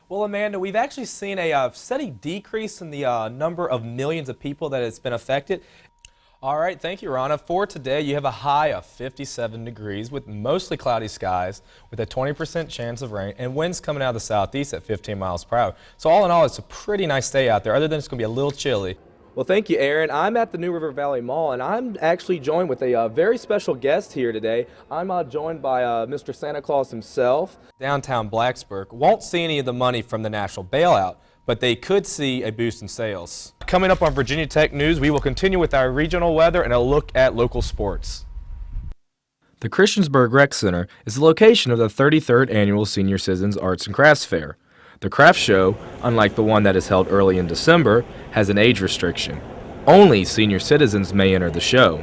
Well, Amanda, we've actually seen a steady decrease in the number of millions of people that it's been affected. All right, thank you, Rana. For today, you have a high of 57 degrees with mostly cloudy skies with a 20% chance of rain and winds coming out of the southeast at 15 miles per hour. So all in all, it's a pretty nice day out there, other than it's going to be a little chilly. Well, thank you, Aaron. I'm at the New River Valley Mall, and I'm actually joined with a very special guest here today. I'm joined by Mr. Santa Claus himself. Downtown Blacksburg won't see any of the money from the national bailout, but they could see a boost in sales. Coming up on Virginia Tech News, we will continue with our regional weather and a look at local sports. The Christiansburg Rec Center is the location of the 33rd Annual Senior Citizens Arts and Crafts Fair. The craft show, unlike the one that is held early in December, has an age restriction. Only senior citizens may enter the show.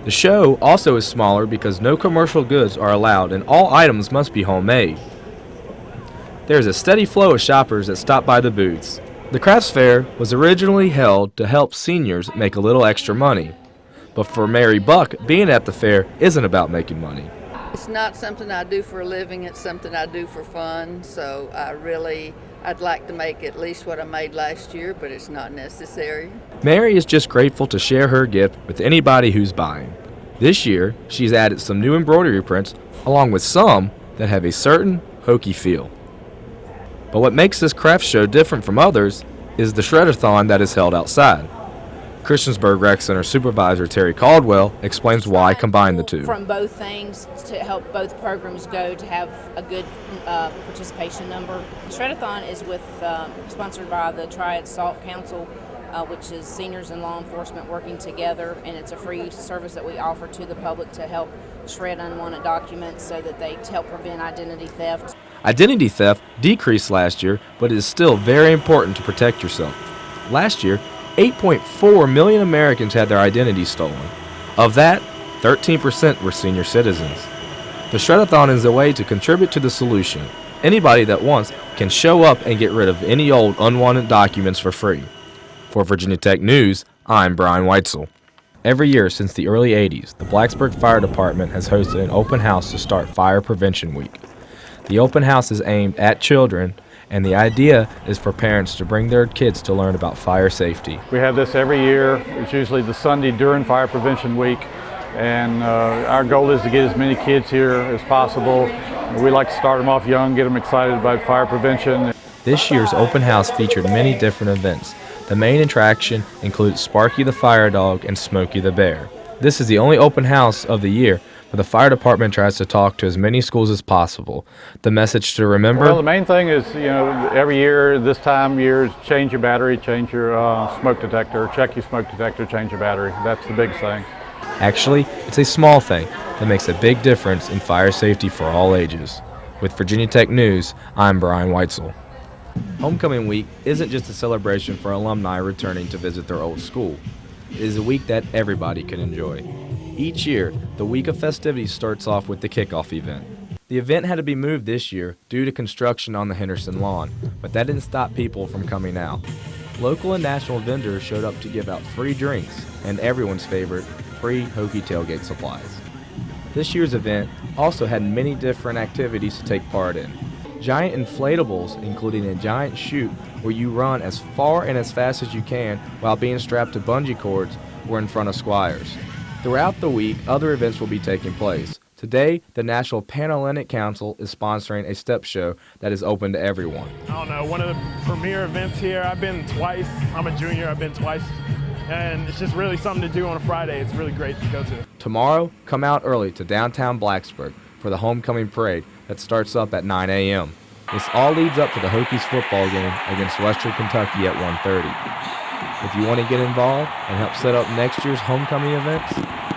The show also is smaller because no commercial goods are allowed and all items must be homemade. There is a steady flow of shoppers that stop by the booths. The crafts fair was originally held to help seniors make a little extra money. But for Mary Buck, being at the fair isn't about making money. It's not something I do for a living, it's something I do for fun, so I'd like to make at least what I made last year, but it's not necessary. Mary is just grateful to share her gift with anybody who's buying. This year, she's added some new embroidery prints, along with some that have a certain hokey feel. But what makes this craft show different from others is the shred-a-thon that is held outside. Christiansburg Rec Center Supervisor Terry Caldwell explains why combine the two. From both things to help both programs go to have a good participation number. The Shred-a-thon is sponsored by the Triad Salt Council, which is seniors and law enforcement working together, and it's a free service that we offer to the public to help shred unwanted documents so that they help prevent identity theft. Identity theft decreased last year, but it is still very important to protect yourself. Last year, 8.4 million Americans had their identities stolen. Of that, 13% were senior citizens. The Shred-a-thon is a way to contribute to the solution. Anybody that wants can show up and get rid of any old unwanted documents for free. For Virginia Tech News, I'm Brian Weitzel. Every year since the early 80s, the Blacksburg Fire Department has hosted an open house to start Fire Prevention Week. The open house is aimed at children, and the idea is for parents to bring their kids to learn about fire safety. We have this every year. It's usually the Sunday during Fire Prevention Week, and our goal is to get as many kids here as possible. We like to start them off young, get them excited about fire prevention. This year's open house featured many different events. The main attraction includes Sparky the Fire Dog and Smokey the Bear. This is the only open house of the year, but the fire department tries to talk to as many schools as possible. The message to remember? Well, the main thing is, every year, this time of year, is change your battery, change your smoke detector, check your smoke detector, change your battery. That's the big thing. Actually, it's a small thing that makes a big difference in fire safety for all ages. With Virginia Tech News, I'm Brian Weitzel. Homecoming Week isn't just a celebration for alumni returning to visit their old school. It is a week that everybody can enjoy. Each year, the week of festivities starts off with the kickoff event. The event had to be moved this year due to construction on the Henderson lawn, but that didn't stop people from coming out. Local and national vendors showed up to give out free drinks and everyone's favorite, free hokey tailgate supplies. This year's event also had many different activities to take part in. Giant inflatables, including a giant chute where you run as far and as fast as you can while being strapped to bungee cords, were in front of Squires. Throughout the week, other events will be taking place. Today, the National Panhellenic Council is sponsoring a step show that is open to everyone. I don't know, one of the premier events here. I've been twice. I'm a junior, I've been twice. And it's just really something to do on a Friday. It's really great to go to. Tomorrow, come out early to downtown Blacksburg for the homecoming parade that starts up at 9 a.m. This all leads up to the Hokies football game against Western Kentucky at 1:30. If you want to get involved and help set up next year's homecoming events,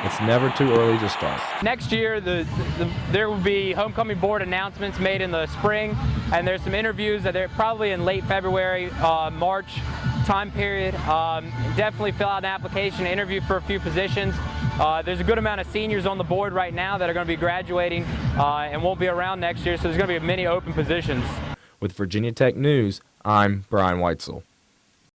it's never too early to start. Next year, there will be homecoming board announcements made in the spring, and there's some interviews that are probably in late February, March time period. Definitely fill out an application, interview for a few positions. There's a good amount of seniors on the board right now that are going to be graduating and won't be around next year, so there's going to be many open positions. With Virginia Tech News, I'm Brian Weitzel.